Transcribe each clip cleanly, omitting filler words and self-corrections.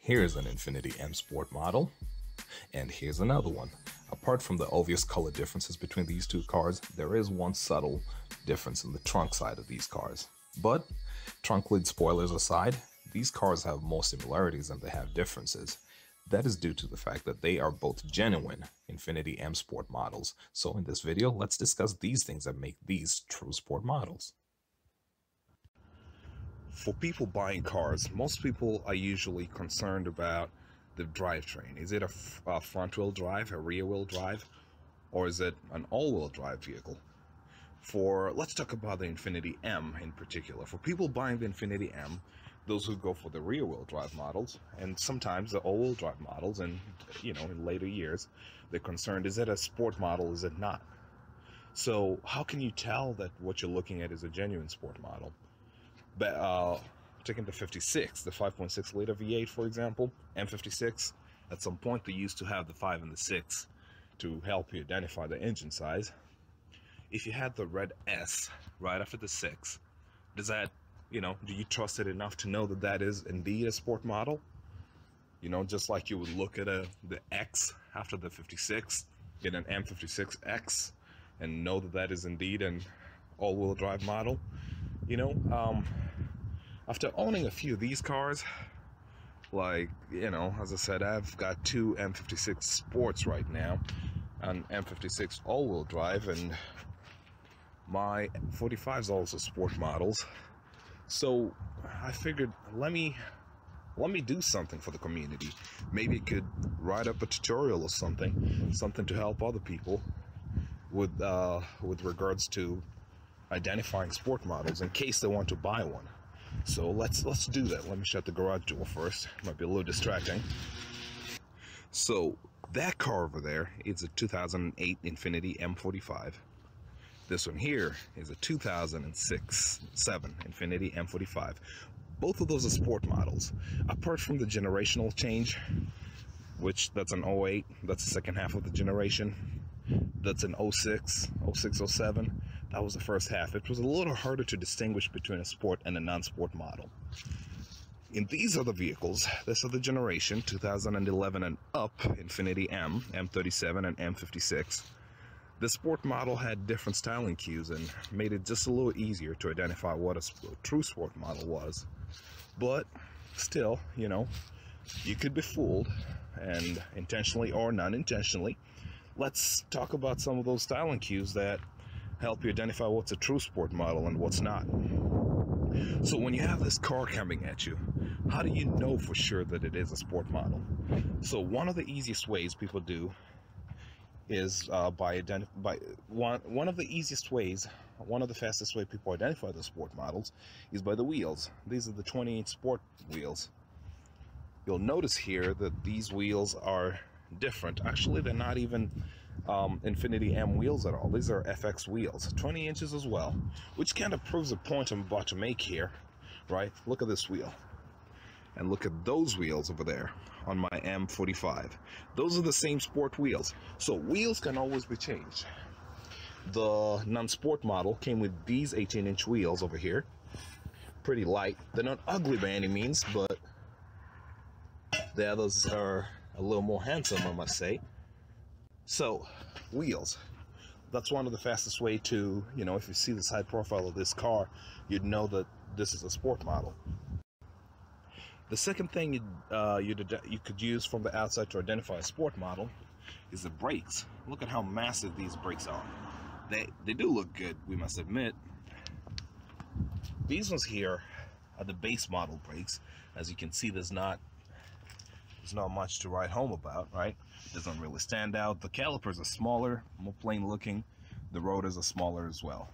Here's an Infiniti M Sport model, and here's another one. Apart from the obvious color differences between these two cars, there is one subtle difference in the trunk side of these cars. But trunk lid spoilers aside, these cars have more similarities than they have differences. That is due to the fact that they are both genuine Infiniti M Sport models. So in this video, let's discuss these things that make these true sport models. For people buying cars, most people are usually concerned about the drivetrain. Is it a front-wheel drive, a rear-wheel drive, or is it an all-wheel drive vehicle? Let's talk about the Infiniti M in particular. For people buying the Infiniti M, those who go for the rear-wheel drive models, and sometimes the all-wheel drive models, and in later years, they're concerned, is it a sport model, is it not? So how can you tell that what you're looking at is a genuine sport model? But taking the 56, the 5.6 liter V8, for example, M56, at some point they used to have the 5 and the 6 to help you identify the engine size. If you had the red S right after the 6, does that, do you trust it enough to know that that is indeed a sport model? Just like you would look at the X after the 56, get an M56X, and know that that is indeed an all-wheel drive model. After owning a few of these cars, as I said, I've got two M56 Sports right now, an M56 all-wheel drive, and my 45 is also sport models. So I figured, let me do something for the community. Maybe it could write up a tutorial or something to help other people with regards to identifying sport models in case they want to buy one. So let's do that. Let me shut the garage door first. Might be a little distracting. So that car over there is a 2008 Infiniti M45. This one here is a 2006-7 Infiniti M45. Both of those are sport models. Apart from the generational change, which that's an 08, that's the second half of the generation. That's an 06, 07. That was the first half. It was a little harder to distinguish between a sport and a non-sport model. In these other vehicles, this other generation, 2011 and up, Infiniti M, M37 and M56, the sport model had different styling cues and made it just a little easier to identify what a true sport model was. But still, you could be fooled, and intentionally or non-intentionally. Let's talk about some of those styling cues that help you identify what's a true sport model and what's not. So when you have this car coming at you, how do you know for sure that it is a sport model? So one of the easiest ways people do is one of the fastest way people identify the sport models is by the wheels. These are the 20-inch sport wheels. You'll notice here that these wheels are different. Actually, they're not even Infiniti M wheels at all. These are FX wheels, 20 inches as well, which kind of proves a point I'm about to make here, right? Look at this wheel, and look at those wheels over there on my M45. Those are the same sport wheels. So wheels can always be changed. The non-sport model came with these 18-inch wheels over here, pretty light. They're not ugly by any means, but the others are a little more handsome, I must say. So, wheels. That's one of the fastest way to, if you see the side profile of this car, you'd know that this is a sport model. The second thing you could use from the outside to identify a sport model is the brakes. Look at how massive these brakes are. They do look good, we must admit. These ones here are the base model brakes. As you can see, there's not much to write home about, right? Doesn't really stand out. The calipers are smaller, more plain looking. The rotors are smaller as well,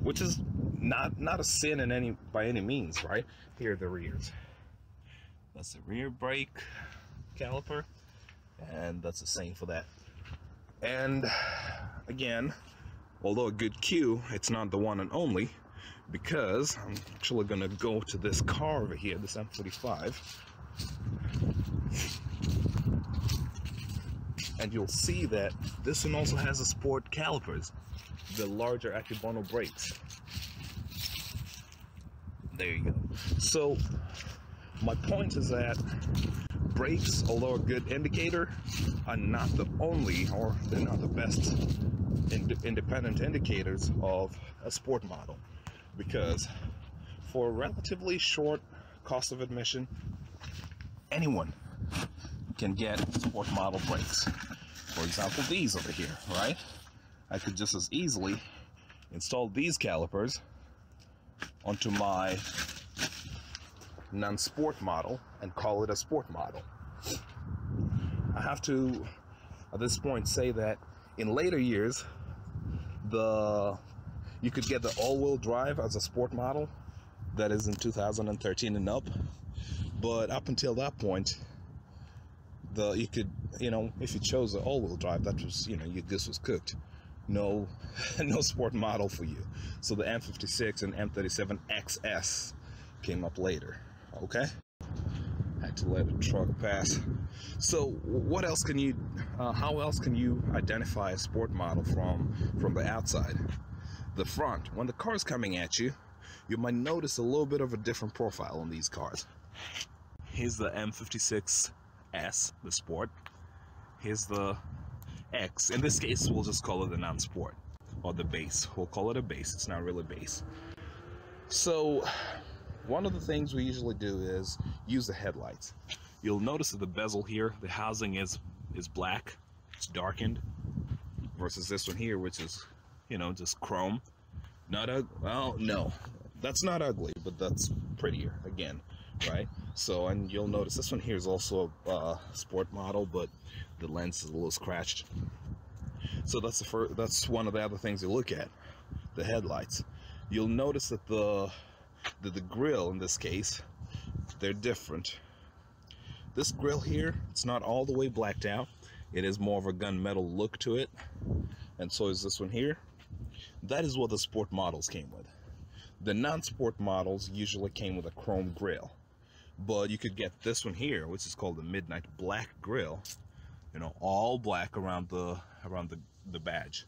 which is not a sin by any means, right? Here are the rears. That's the rear brake caliper, and that's the same for that. And again, although a good cue, it's not the one and only, because I'm actually gonna go to this car over here, this M45, and you'll see that this one also has a sport calipers, the larger Akebono brakes. There you go. So My point is that brakes, although a good indicator, are not the only, or they're not the best independent indicators of a sport model, because for a relatively short cost of admission, anyone can get sport model brakes. For example, these over here, right? I could just as easily install these calipers onto my non-sport model and call it a sport model. I have to, at this point, say that in later years, you could get the all-wheel drive as a sport model. That is in 2013 and up. But up until that point, you could, if you chose the all-wheel drive, that was, your goose was cooked. No, no sport model for you. So the M56 and M37S came up later. Okay, had to let a truck pass. So what else can you how else can you identify a sport model from the outside? The front, when the car's coming at you, you might notice a little bit of a different profile on these cars. Here's the M56S, the sport. Here's the X. In this case, we'll just call it the non-sport, or the base. We'll call it a base. It's not really base. So one of the things we usually do is use the headlights. You'll notice that the bezel here, the housing is black. It's darkened, versus this one here, which is, just chrome. Well, no, that's not ugly, but that's prettier again, right? So, and you'll notice this one here is also a sport model, but the lens is a little scratched. So that's one of the other things you look at, the headlights. You'll notice that the grill in this case, they're different. This grill here, it's not all the way blacked out. It is more of a gunmetal look to it, and so is this one here. That is what the sport models came with. The non-sport models usually came with a chrome grill, but you could get this one here, which is called the midnight black grill, all black around the badge.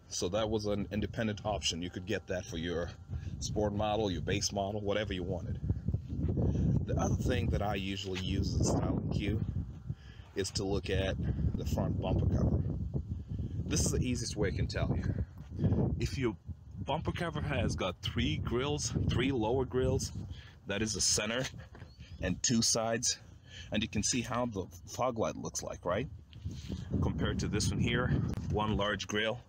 So that was an independent option. You could get that for your sport model, your base model, whatever you wanted. The other thing that I usually use as a styling cue is to look at the front bumper cover. This is the easiest way I can tell you. If your bumper cover has got three lower grills, that is the center and two sides, and you can see how the fog light looks like, right? Compared to this one here, one large grill.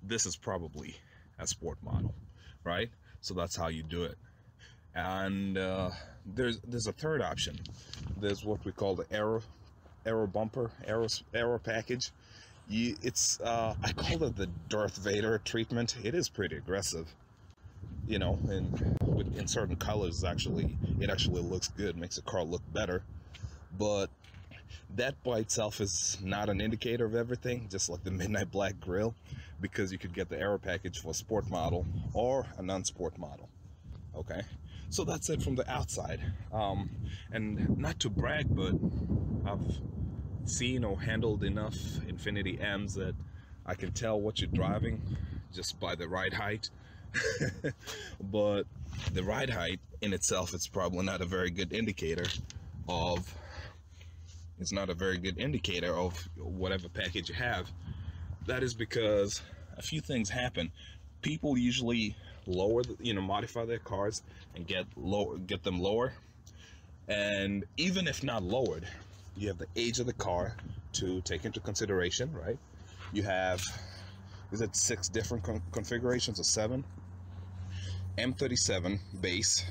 This is probably a sport model, right? So that's how you do it. And there's a third option. There's what we call the aero bumper, aero package. I call it the Darth Vader treatment. It is pretty aggressive, and in certain colors, it actually looks good, makes the car look better. But that by itself is not an indicator of everything, just like the midnight black grill, because you could get the aero package for a sport model or a non-sport model. Okay, so that's it from the outside. And not to brag, but I've seen or handled enough Infiniti M's that I can tell what you're driving just by the ride height. But the ride height in itself, it's probably not a very good indicator of whatever package you have. That is because a few things happen. People usually modify their cars and get them lower, and even if not lowered, you have the age of the car to take into consideration, right? You have, is it 6 different configurations or 7? M37 base,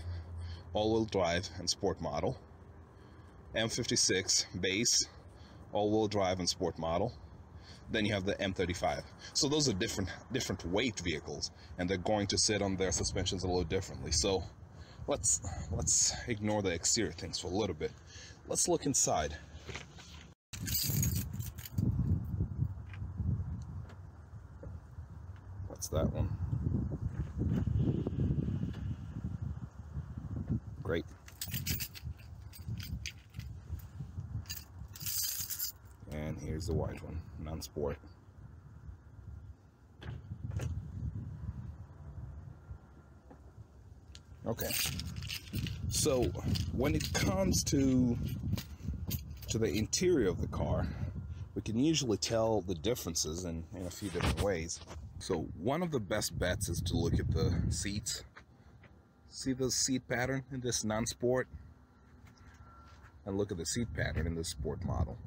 all-wheel drive and sport model. M56 base, all-wheel drive and sport model. Then you have the M35. So those are different weight vehicles, and they're going to sit on their suspensions a little differently. So let's ignore the exterior things for a little bit. Let's look inside. What's that one? Great. And here's the white one, non-sport. Okay, So when it comes to the interior of the car, we can usually tell the differences in a few different ways. So one of the best bets is to look at the seats. See the seat pattern in this non-sport? And look at the seat pattern in this sport model.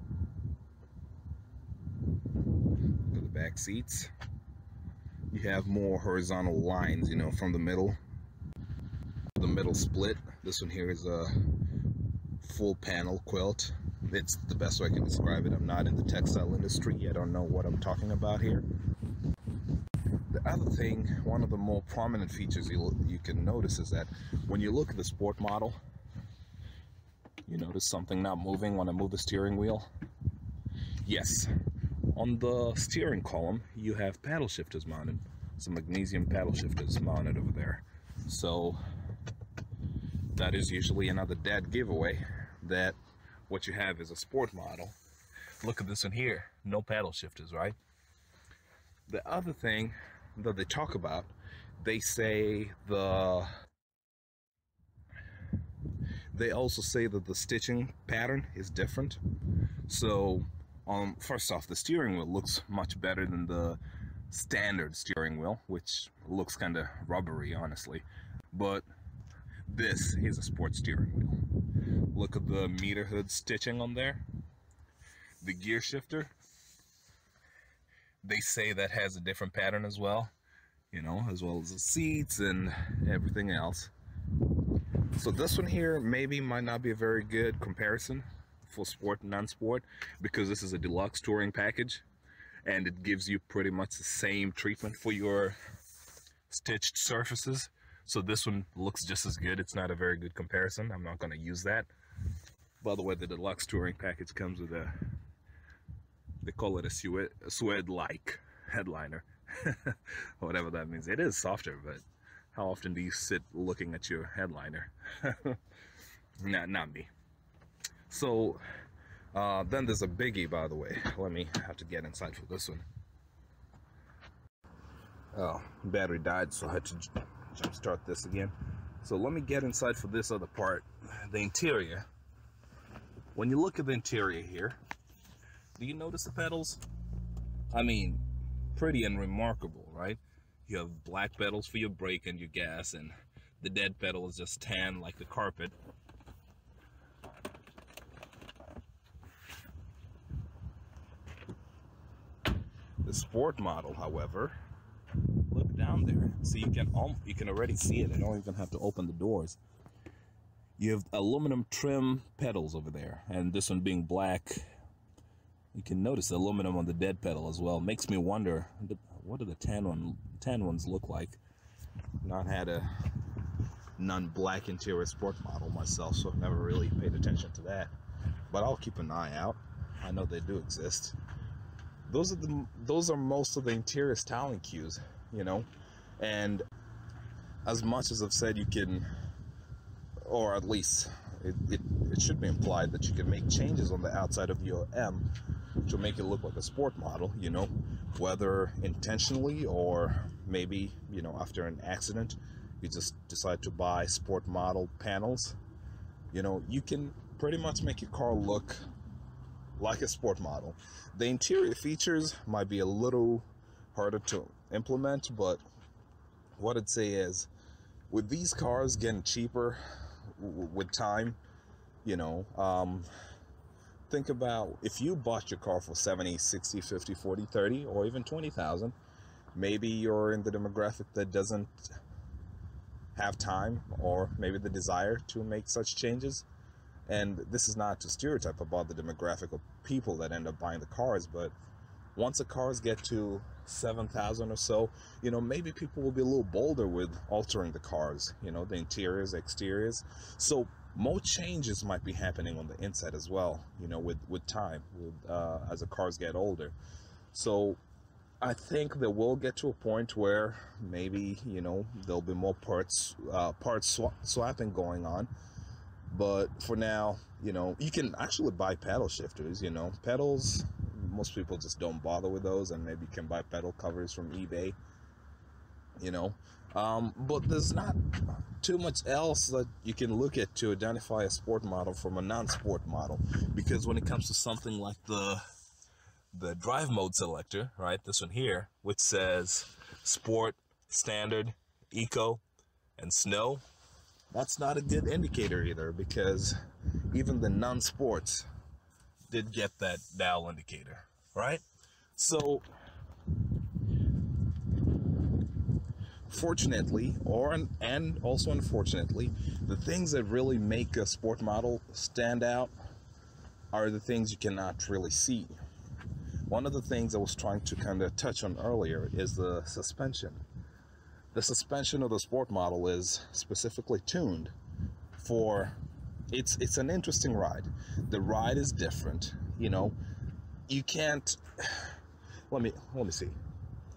Look at the back seats. You have more horizontal lines, you know, from the middle. The middle split. This one here is a full panel quilt. It's the best way I can describe it. I'm not in the textile industry. I don't know what I'm talking about here. The other thing, one of the more prominent features you can notice is that when you look at the sport model, you notice something not moving when I move the steering wheel? Yes. On the steering column, you have paddle shifters mounted. Some magnesium paddle shifters mounted over there. So that is usually another dead giveaway that what you have is a sport model. Look at this one here, no paddle shifters, right? The other thing that they talk about, they say they also say that the stitching pattern is different. So first off, the steering wheel looks much better than the standard steering wheel, which looks kind of rubbery, honestly. But this is a sport steering wheel. Look at the meter hood stitching on there. The gear shifter, they say that has a different pattern as well, you know, as well as the seats and everything else. So this one here maybe might not be a very good comparison for sport and non-sport, because this is a deluxe touring package and it gives you pretty much the same treatment for your stitched surfaces. So this one looks just as good. It's not a very good comparison. I'm not going to use that. By the way, the deluxe touring package comes with a, they call it a suede-like headliner. Whatever that means. It is softer, but how often do you sit looking at your headliner? Not me. So then there's a biggie, by the way. Let me have to get inside for this one. Oh, battery died, so I had to jump start this again. So let me get inside for this other part, the interior. When you look at the interior here, do you notice the pedals? I mean, pretty and remarkable, right? You have black pedals for your brake and your gas, and the dead pedal is just tan like the carpet. The sport model, however, look down there. So you can already see it. I don't even have to open the doors. You have aluminum trim pedals over there, and this one being black, you can notice the aluminum on the dead pedal as well. Makes me wonder, what do the tan ones look like? Not had a non-black interior sport model myself, so I've never really paid attention to that. But I'll keep an eye out. I know they do exist. Those are most of the interior styling cues, you know. And as much as I've said, you can, or at least it should be implied that you can make changes on the outside of your M to make it look like a sport model, you know, whether intentionally or maybe, you know, after an accident you just decide to buy sport model panels. You know, you can pretty much make your car look like a sport model. The interior features might be a little harder to implement, but what I'd say is, with these cars getting cheaper with time, you know, think about if you bought your car for 70, 60, 50, 40, 30, or even 20,000, maybe you're in the demographic that doesn't have time or maybe the desire to make such changes. And this is not to stereotype about the demographic of people that end up buying the cars, but once the cars get to 7,000 or so, you know, maybe people will be a little bolder with altering the cars, you know, the interiors, the exteriors. So more changes might be happening on the inside as well, you know, with time, as the cars get older. So I think that we'll get to a point where maybe, you know, there'll be more parts swapping going on. But for now, you know, you can actually buy pedal shifters, you know. Pedals, most people just don't bother with those, and maybe you can buy pedal covers from eBay. But there's not too much else that you can look at to identify a sport model from a non-sport model, because when it comes to something like the drive mode selector, right, this one here, which says sport, standard, eco, and snow, that's not a good indicator either, because even the non-sports did get that dial indicator, right? So fortunately, and also unfortunately, the things that really make a sport model stand out are the things you cannot really see. One of the things I was trying to kind of touch on earlier is the suspension. The suspension of the sport model is specifically tuned for, it's an interesting ride. The ride is different, you can't, let me see.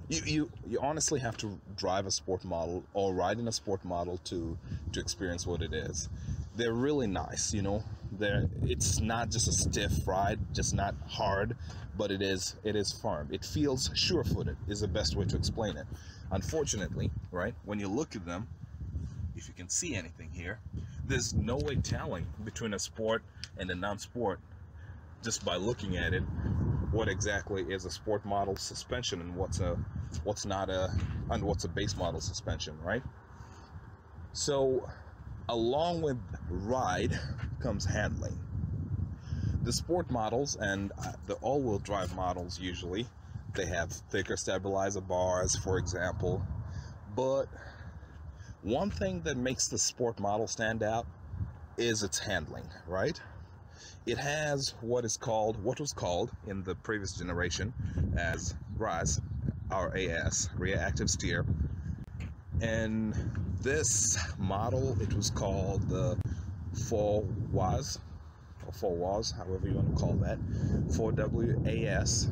You honestly have to drive a sport model or ride in a sport model to experience what it is. They're really nice, it's not just a stiff ride, just not hard, but it is firm. It feels sure-footed is the best way to explain it. Unfortunately, right, when you look at them, if you can see anything here, there's no way telling between a sport and a non-sport just by looking at it what exactly is a sport model suspension and what's a base model suspension, right? So along with ride comes handling. The sport models and the all-wheel drive models, usually they have thicker stabilizer bars, for example, but one thing that makes the sport model stand out is its handling, right? It has what was called in the previous generation as RAS, R-A-S, rear active steer. And this model, it was called the 4WAS, or 4WAS, however you want to call that, 4WAS.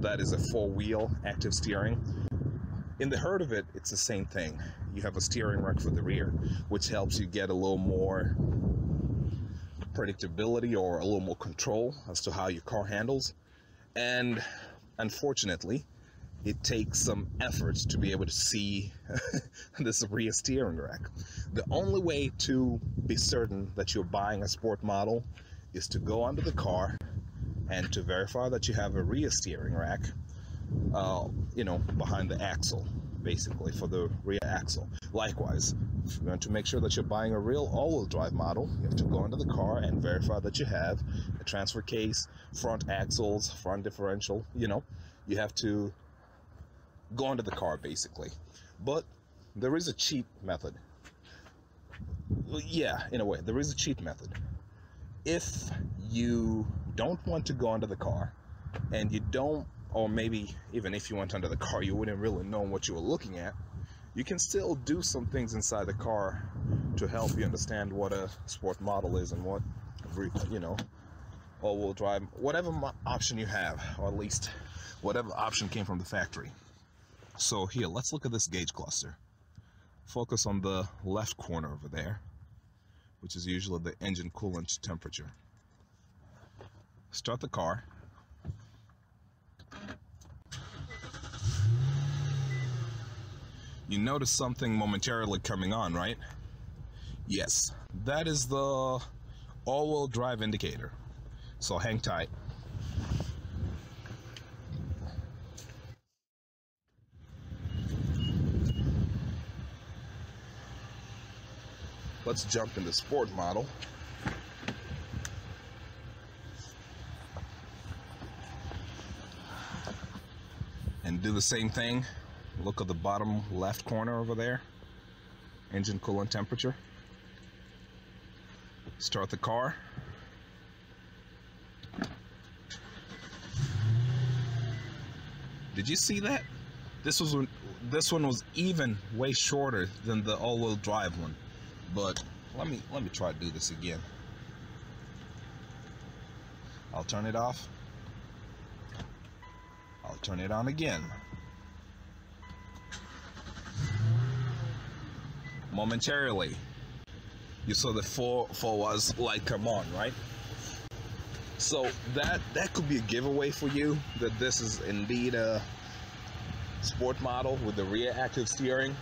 That is a four-wheel active steering. In the heart of it, it's the same thing. You have a steering rack for the rear, which helps you get a little more predictability or a little more control as to how your car handles. And unfortunately, it takes some effort to be able to see this rear steering rack. The only way to be certain that you're buying a sport model is to go under the car and to verify that you have a rear steering rack, behind the axle, basically, for the rear axle. Likewise, if you want to make sure that you're buying a real all-wheel drive model, you have to go into the car and verify that you have a transfer case, front axles, front differential, you have to go into the car, basically. But there is a cheap method. Well, yeah, in a way, there is a cheap method. If you don't want to go under the car, and you don't, or maybe even if you went under the car, you wouldn't really know what you were looking at, you can still do some things inside the car to help you understand what a sport model is and what, all-wheel drive, whatever option you have, or at least whatever option came from the factory. So here, let's look at this gauge cluster. Focus on the left corner over there, which is usually the engine coolant temperature. Start the car. You notice something momentarily coming on, right? Yes, that is the all-wheel drive indicator. So hang tight. Let's jump into sport model. And do the same thing. Look at the bottom left corner over there. Engine coolant temperature. Start the car. Did you see that? This one was even way shorter than the all-wheel drive one. But let me try to do this again. I'll turn it off. I'll turn it on again. Momentarily, you saw the 4WAS light come on, right? So that could be a giveaway for you that this is indeed a sport model with the rear active steering.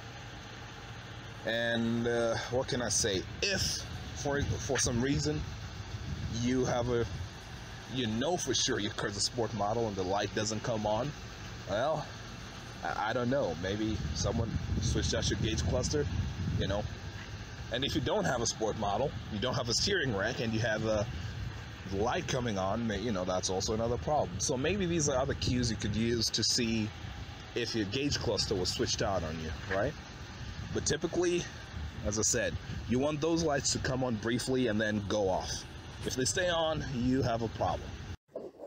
And what can I say? If for some reason you have for sure your car's a sport model and the light doesn't come on, well, I don't know, maybe someone switched out your gauge cluster, you know. And if you don't have a sport model, you don't have a steering rack, and you have a light coming on, you know, that's also another problem. So maybe these are other cues you could use to see if your gauge cluster was switched out on you, right? But typically, as I said, you want those lights to come on briefly and then go off. If they stay on, you have a problem.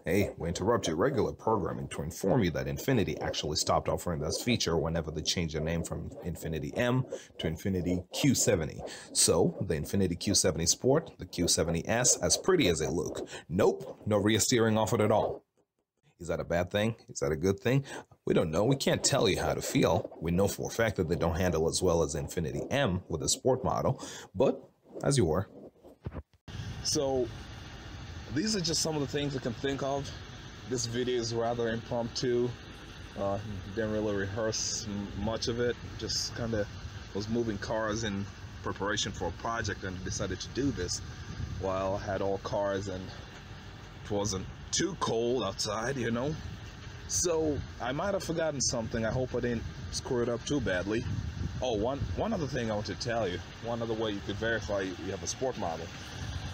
Hey, we interrupt your regular programming to inform you that Infiniti actually stopped offering this feature whenever they changed their name from Infiniti M to Infiniti Q70. So, the Infiniti Q70 Sport, the Q70S, as pretty as they look, nope, no rear steering offered at all. Is that a bad thing? Is that a good thing? We don't know. We can't tell you how to feel. We know for a fact that they don't handle as well as Infiniti M with the Sport model, but as you were. So, these are just some of the things I can think of. This video is rather impromptu. Didn't really rehearse much of it. Just kind of was moving cars in preparation for a project and decided to do this while I had all cars and it wasn't too cold outside, you know. So I might have forgotten something. I hope I didn't screw it up too badly. Oh, one other thing I want to tell you. One other way you could verify you have a sport model.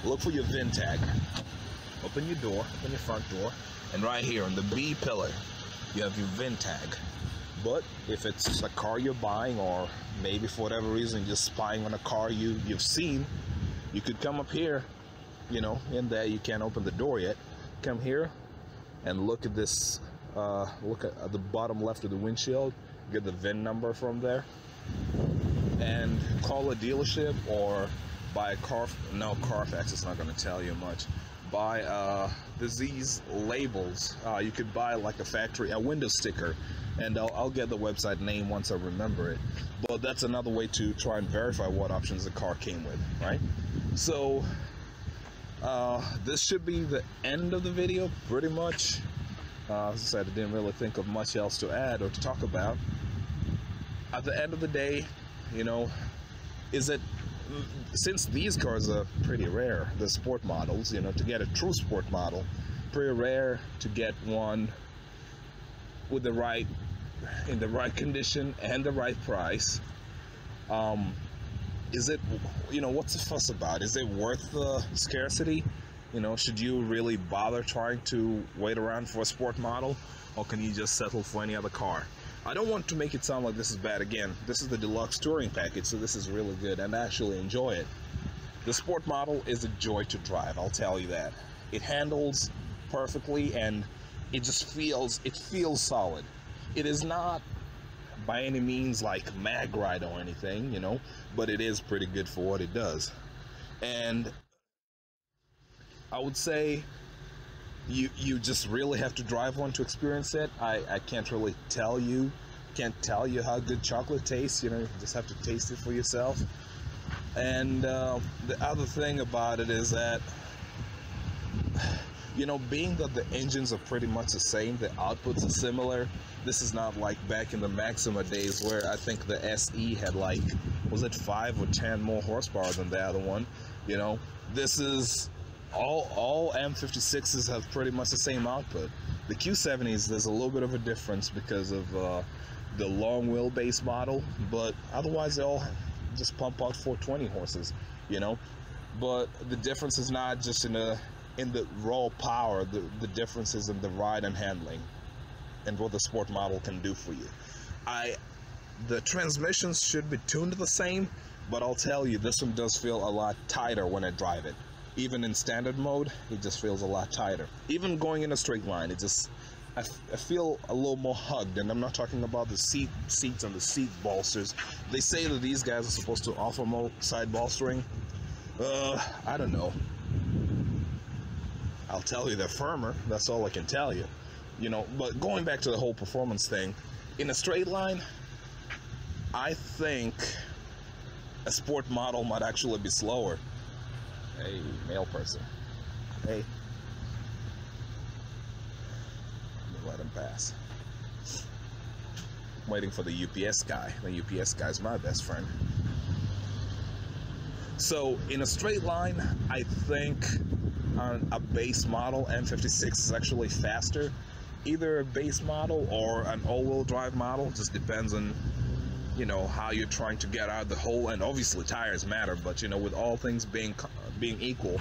Look for your VIN tag. Open your door, open your front door, and right here on the B pillar, you have your VIN tag. But if it's a car you're buying, or maybe for whatever reason you're just spying on a car you've seen, you could come up here, you know, in there you can't open the door yet. Come here and look at this, look at the bottom left of the windshield, get the VIN number from there, and call a dealership or buy a car. No, Carfax is not going to tell you much. Buy these labels. You could buy like a window sticker, and I'll get the website name once I remember it. But that's another way to try and verify what options the car came with, right? So this should be the end of the video, pretty much. As I said, I didn't really think of much else to add or to talk about. At the end of the day, you know, since these cars are pretty rare, the sport models, you know, to get a true sport model, pretty rare to get one with in the right condition and the right price. Is it, you know, what's the fuss about? Is it worth the scarcity? You know, should you really bother trying to wait around for a sport model, or can you just settle for any other car? I don't want to make it sound like this is bad. Again, this is the deluxe touring package, so this is really good and I actually enjoy it. The sport model is a joy to drive, I'll tell you that. It handles perfectly and it feels solid. It is not by any means like mag ride or anything, you know, but it is pretty good for what it does. And I would say you just really have to drive one to experience it. I can't really tell you how good chocolate tastes, you know. You just have to taste it for yourself. And the other thing about it is that, you know, being that the engines are pretty much the same, the outputs are similar, this is not like back in the Maxima days where I think the SE had like, was it 5 or 10 more horsepower than the other one, you know. This is all M56s have pretty much the same output. The Q70s, there's a little bit of a difference because of the long wheelbase model, but otherwise they all just pump out 420 horses, you know. But the difference is not just in the raw power. The difference is in the ride and handling and what the sport model can do for you. The transmissions should be tuned the same, but I'll tell you, this one does feel a lot tighter when I drive it. Even in standard mode, it just feels a lot tighter. Even going in a straight line, I feel a little more hugged, and I'm not talking about the seats and the seat bolsters. They say that these guys are supposed to offer more side bolstering. I don't know. I'll tell you they're firmer, that's all I can tell you. You know, but going back to the whole performance thing, in a straight line, I think a sport model might actually be slower. Hey, male person. Hey. Let him pass. waiting for the UPS guy. The UPS guy's my best friend. So in a straight line, I think a base model M56 is actually faster. Either a base model or an all-wheel drive model, just depends on, you know, how you're trying to get out of the hole. And obviously tires matter, but you know, with all things being equal,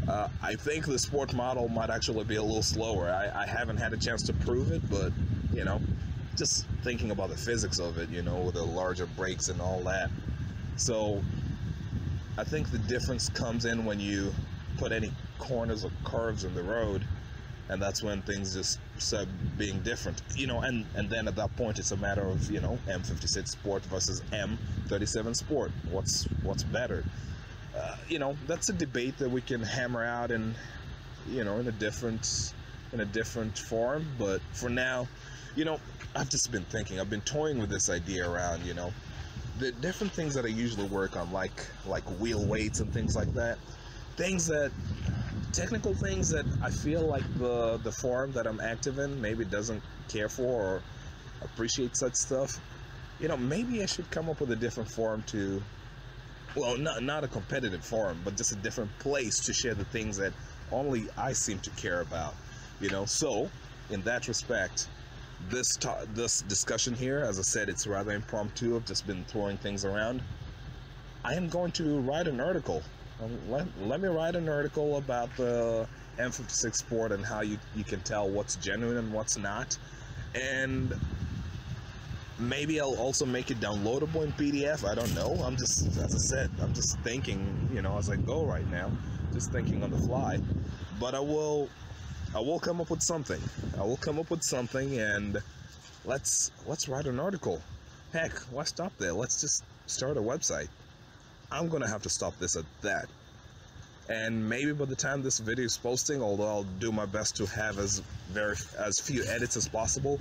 I think the sport model might actually be a little slower. I haven't had a chance to prove it, but you know, just thinking about the physics of it, you know, with the larger brakes and all that. So I think the difference comes in when you put any corners or curves in the road, and that's when things just start being different, you know. And then at that point it's a matter of, you know, M56 Sport versus M37 Sport. What's better? You know, that's a debate that we can hammer out in, you know, in a different form. But for now, you know, I've just been thinking, I've been toying with this idea around, you know, the different things that I usually work on, like wheel weights and things like that. Technical things that I feel like the forum that I'm active in maybe doesn't care for or appreciate such stuff. You know, maybe I should come up with a different forum to, well, not a competitive forum, but just a different place to share the things that only I seem to care about, you know. So in that respect, this discussion here, as I said, it's rather impromptu. I've just been throwing things around. I am going to write an article. Let me write an article about the M56 Sport and how you can tell what's genuine and what's not. And maybe I'll also make it downloadable in PDF. I don't know. I'm just, as I said, I'm just thinking, you know, as I go right now, just thinking on the fly. But I will come up with something. I will come up with something, and let's write an article. Heck, why stop there? Let's just start a website. I'm gonna have to stop this at that. And maybe by the time this video is posting, although I'll do my best to have as few edits as possible,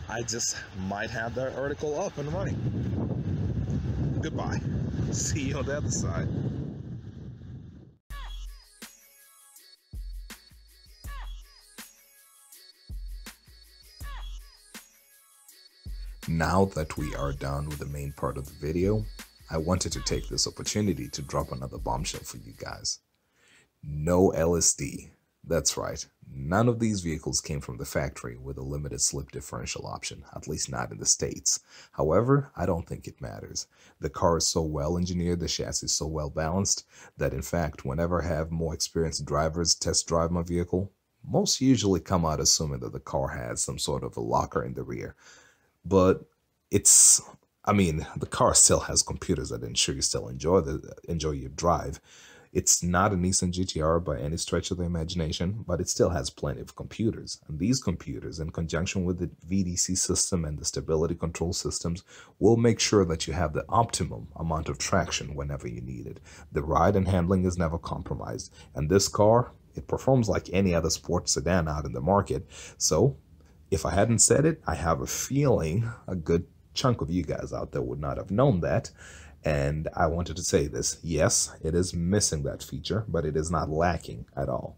I just might have that article up and running. Goodbye. See you on the other side. Now that we are done with the main part of the video, I wanted to take this opportunity to drop another bombshell for you guys. No LSD. That's right, none of these vehicles came from the factory with a limited slip differential option, at least not in the States. However, I don't think it matters. The car is so well engineered, the chassis is so well balanced, that in fact, whenever I have more experienced drivers test drive my vehicle, most usually come out assuming that the car has some sort of a locker in the rear. But the car still has computers that ensure you still enjoy your drive. It's not a Nissan GTR by any stretch of the imagination, but it still has plenty of computers. And these computers, in conjunction with the VDC system and the stability control systems, will make sure that you have the optimum amount of traction whenever you need it. The ride and handling is never compromised. And this car, it performs like any other sports sedan out in the market. So if I hadn't said it, I have a feeling a good chunk of you guys out there would not have known that. And I wanted to say this. Yes, it is missing that feature, but it is not lacking at all.